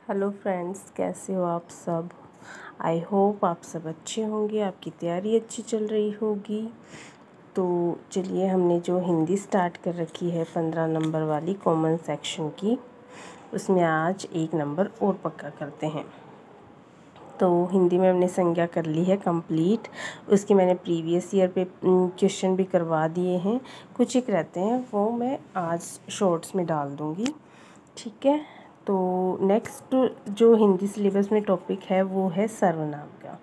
Hello friends, कैसे हो आप सब। आई होप आप सब अच्छे होंगे, आपकी तैयारी अच्छी चल रही होगी। तो चलिए, हमने जो हिंदी स्टार्ट कर रखी है 15 नंबर वाली कॉमन सेक्शन की, उसमें आज 1 नंबर और पक्का करते हैं। तो हिंदी में हमने संज्ञा कर ली है कंप्लीट। उसकी मैंने प्रीवियस ईयर पे क्वेश्चन भी करवा दिए हैं, कुछ एक रहते हैं वो मैं आज शॉर्ट्स में डाल दूँगी, ठीक है। तो नेक्स्ट जो हिंदी सिलेबस में टॉपिक है वो है सर्वनाम का,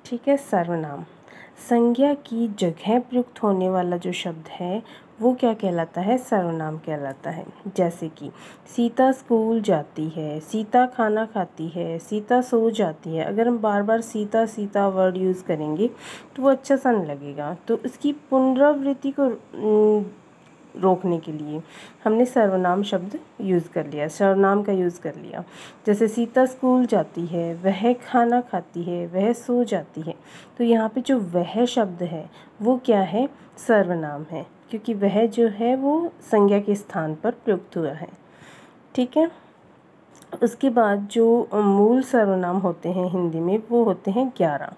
ठीक है। सर्वनाम संज्ञा की जगह प्रयुक्त होने वाला जो शब्द है वो क्या कहलाता है, सर्वनाम कहलाता है। जैसे कि सीता स्कूल जाती है, सीता खाना खाती है, सीता सो जाती है। अगर हम बार बार सीता सीता वर्ड यूज़ करेंगे तो वो अच्छा सा नहीं लगेगा। तो इसकी पुनरावृत्ति को रोकने के लिए हमने सर्वनाम शब्द यूज़ कर लिया, सर्वनाम का यूज़ कर लिया। जैसे सीता स्कूल जाती है, वह खाना खाती है, वह सो जाती है। तो यहाँ पे जो वह शब्द है वो क्या है, सर्वनाम है, क्योंकि वह जो है वो संज्ञा के स्थान पर प्रयुक्त हुआ है, ठीक है। उसके बाद जो मूल सर्वनाम होते हैं हिंदी में वो होते हैं 11।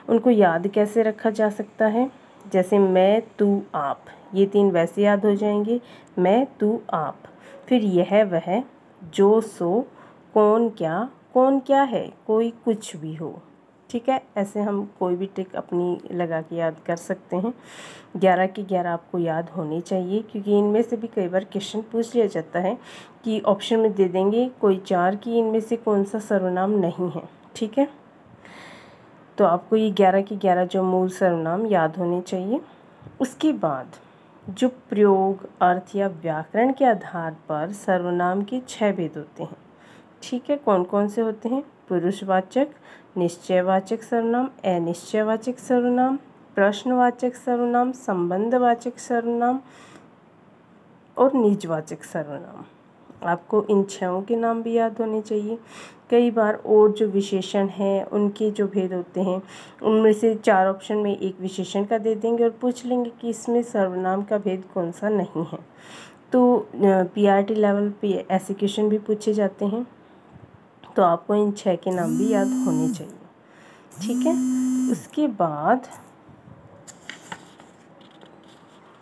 उनको याद कैसे रखा जा सकता है, जैसे मैं तू आप, ये 3 वैसे याद हो जाएंगे। मैं तू आप, फिर यह वह, जो सो, कौन क्या है, कोई कुछ भी हो, ठीक है। ऐसे हम कोई भी ट्रिक अपनी लगा के याद कर सकते हैं। 11 के 11 आपको याद होने चाहिए, क्योंकि इनमें से भी कई बार क्वेश्चन पूछ लिया जाता है कि ऑप्शन में दे देंगे कोई 4 की इनमें से कौन सा सर्वनाम नहीं है, ठीक है। तो आपको ये 11 के 11 जो मूल सर्वनाम याद होने चाहिए। उसके बाद जो प्रयोग, अर्थ या व्याकरण के आधार पर सर्वनाम के 6 भेद होते हैं, ठीक है। कौन कौन से होते हैं, पुरुषवाचक, निश्चयवाचक सर्वनाम, अनिश्चयवाचक सर्वनाम, प्रश्नवाचक सर्वनाम, संबंधवाचक सर्वनाम और निजवाचक सर्वनाम। आपको इन 6 के नाम भी याद होने चाहिए। कई बार और जो विशेषण हैं उनके जो भेद होते हैं उनमें से 4 ऑप्शन में एक विशेषण का दे देंगे और पूछ लेंगे कि इसमें सर्वनाम का भेद कौन सा नहीं है। तो पीआरटी लेवल पे ऐसे क्वेश्चन भी पूछे जाते हैं। तो आपको इन 6 के नाम भी याद होने चाहिए, ठीक है। उसके बाद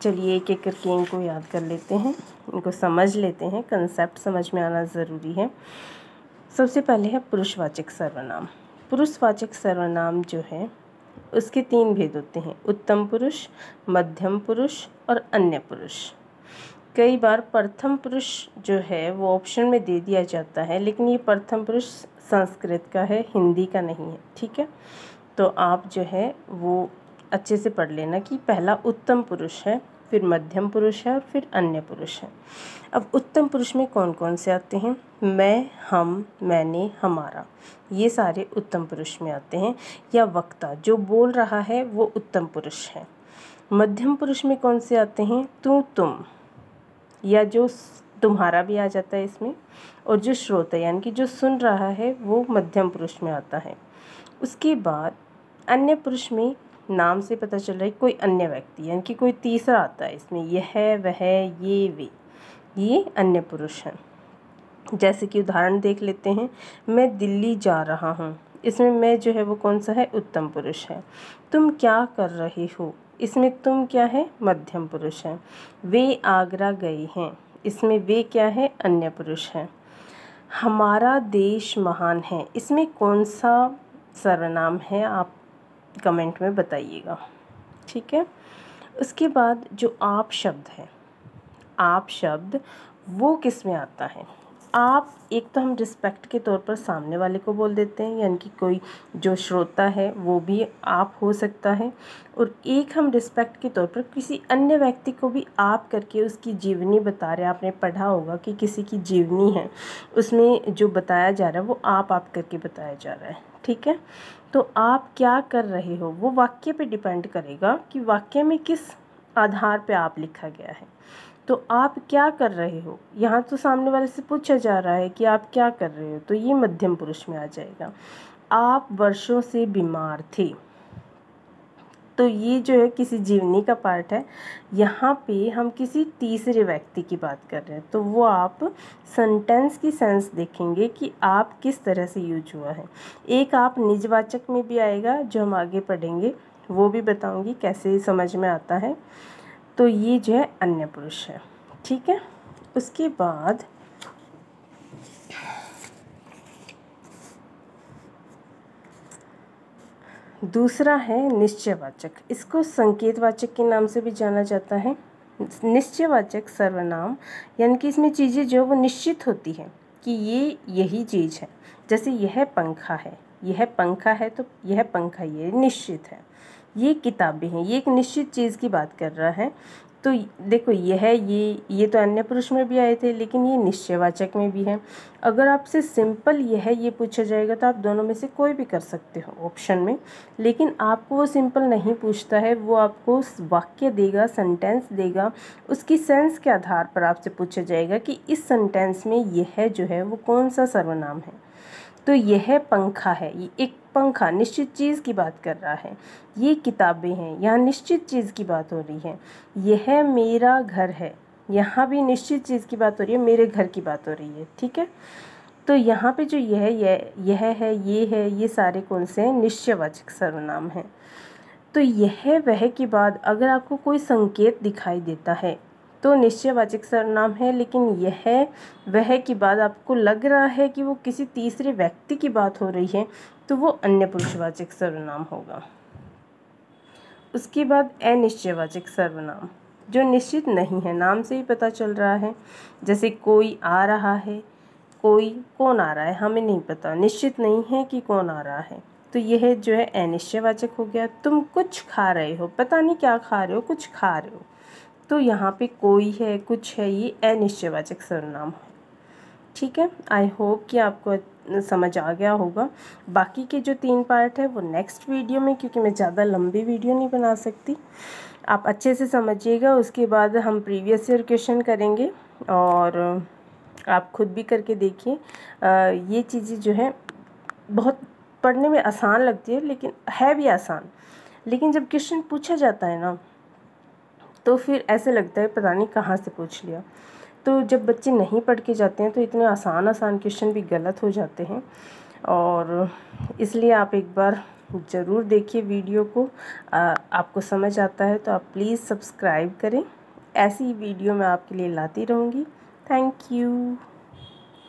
चलिए एक एक करके इनको याद कर लेते हैं, इनको समझ लेते हैं, कंसेप्ट समझ में आना ज़रूरी है। सबसे पहले है पुरुषवाचक सर्वनाम। पुरुषवाचक सर्वनाम जो है उसके 3 भेद होते हैं, उत्तम पुरुष, मध्यम पुरुष और अन्य पुरुष। कई बार प्रथम पुरुष जो है वो ऑप्शन में दे दिया जाता है, लेकिन ये प्रथम पुरुष संस्कृत का है, हिंदी का नहीं है, ठीक है। तो आप जो है वो अच्छे से पढ़ लेना कि पहला उत्तम पुरुष है, फिर मध्यम पुरुष है और फिर अन्य पुरुष है। अब उत्तम पुरुष में कौन कौन से आते हैं, मैं, हम, मैंने, हमारा, ये सारे उत्तम पुरुष में आते हैं। या वक्ता जो बोल रहा है वो उत्तम पुरुष है। मध्यम पुरुष में कौन से आते हैं, तू, तुम, या जो तुम्हारा भी आ जाता है इसमें। और जो श्रोता यानी कि जो सुन रहा है वो मध्यम पुरुष में आता है। उसके बाद अन्य पुरुष में नाम से पता चल रहा है कोई अन्य व्यक्ति, यानी कि कोई तीसरा आता है इसमें, यह, वह, ये, वे, ये अन्य पुरुष हैं। जैसे कि उदाहरण देख लेते हैं, मैं दिल्ली जा रहा हूँ, इसमें मैं जो है वो कौन सा है, उत्तम पुरुष है। तुम क्या कर रहे हो, इसमें तुम क्या है, मध्यम पुरुष है। वे आगरा गए हैं, इसमें वे क्या है, अन्य पुरुष है। हमारा देश महान है, इसमें कौन सा सर्वनाम है, आप कमेंट में बताइएगा, ठीक है। उसके बाद जो आप शब्द है, आप शब्द वो किस में आता है। आप एक तो हम रिस्पेक्ट के तौर पर सामने वाले को बोल देते हैं, यानी कि कोई जो श्रोता है वो भी आप हो सकता है। और एक हम रिस्पेक्ट के तौर पर किसी अन्य व्यक्ति को भी आप करके उसकी जीवनी बता रहे हैं। आपने पढ़ा होगा कि किसी की जीवनी है, उसमें जो बताया जा रहा है वो आप करके बताया जा रहा है, ठीक है। तो आप क्या कर रहे हो वो वाक्य पे डिपेंड करेगा कि वाक्य में किस आधार पे आप लिखा गया है। तो आप क्या कर रहे हो, यहाँ तो सामने वाले से पूछा जा रहा है कि आप क्या कर रहे हो, तो ये मध्यम पुरुष में आ जाएगा। आप वर्षों से बीमार थे, तो ये जो है किसी जीवनी का पार्ट है। यहाँ पे हम किसी तीसरे व्यक्ति की बात कर रहे हैं, तो वो आप सेंटेंस की सेंस देखेंगे कि आप किस तरह से यूज हुआ है। एक आप निजवाचक में भी आएगा जो हम आगे पढ़ेंगे, वो भी बताऊंगी कैसे समझ में आता है। तो ये जो है अन्य पुरुष है, ठीक है। उसके बाद दूसरा है निश्चयवाचक। इसको संकेतवाचक के नाम से भी जाना जाता है। निश्चयवाचक सर्वनाम यानी कि इसमें चीज़ें जो वो निश्चित होती हैं कि ये यही चीज़ है। जैसे यह पंखा है, यह पंखा है तो यह पंखा ये निश्चित है। ये किताबें हैं, ये एक निश्चित चीज़ की बात कर रहा है। तो देखो ये तो अन्य पुरुष में भी आए थे, लेकिन ये निश्चयवाचक में भी है। अगर आपसे सिंपल ये पूछा जाएगा तो आप दोनों में से कोई भी कर सकते हो ऑप्शन में, लेकिन आपको वो सिंपल नहीं पूछता है, वो आपको वाक्य देगा, सेंटेंस देगा, उसकी सेंस के आधार पर आपसे पूछा जाएगा कि इस सेंटेंस में यह जो है वो कौन सा सर्वनाम है। तो यह पंखा है, ये एक पंखा निश्चित चीज़ की बात कर रहा है। ये किताबें हैं, यहाँ निश्चित चीज़ की बात हो रही है। यह मेरा घर है, यहाँ भी निश्चित चीज़ की बात हो रही है, मेरे घर की बात हो रही है, ठीक है। तो यहाँ पे जो यह है, ये सारे कौन से हैं? निश्चयवाचक सर्वनाम हैं। तो यह वह के बाद अगर आपको कोई संकेत दिखाई देता है तो निश्चयवाचक सर्वनाम है, लेकिन यह वह के बाद आपको लग रहा है कि वो किसी तीसरे व्यक्ति की बात हो रही है तो वो अन्य पुरुषवाचक सर्वनाम होगा। उसके बाद अनिश्चयवाचक सर्वनाम जो निश्चित नहीं है, नाम से ही पता चल रहा है। जैसे कोई आ रहा है, कौन आ रहा है हमें नहीं पता, निश्चित नहीं है कि कौन आ रहा है, तो यह जो है अनिश्चयवाचक हो गया। तुम कुछ खा रहे हो, पता नहीं क्या खा रहे हो, कुछ खा रहे हो, तो यहाँ पे कोई है, कुछ है, ये अनिश्चयवाचक सर्वनाम है, ठीक है। आई होप कि आपको समझ आ गया होगा। बाकी के जो 3 पार्ट है वो नेक्स्ट वीडियो में, क्योंकि मैं ज़्यादा लंबी वीडियो नहीं बना सकती, आप अच्छे से समझिएगा। उसके बाद हम प्रीवियस ईयर क्वेश्चन करेंगे और आप खुद भी करके देखिए। ये चीज़ें जो है बहुत पढ़ने में आसान लगती है, लेकिन है भी आसान, लेकिन जब क्वेश्चन पूछा जाता है ना तो फिर ऐसे लगता है पता नहीं कहाँ से पूछ लिया। तो जब बच्चे नहीं पढ़ के जाते हैं तो इतने आसान क्वेश्चन भी गलत हो जाते हैं, और इसलिए आप एक बार ज़रूर देखिए वीडियो को। आपको समझ आता है तो आप प्लीज़ सब्सक्राइब करें, ऐसी वीडियो मैं आपके लिए लाती रहूँगी। Thank you.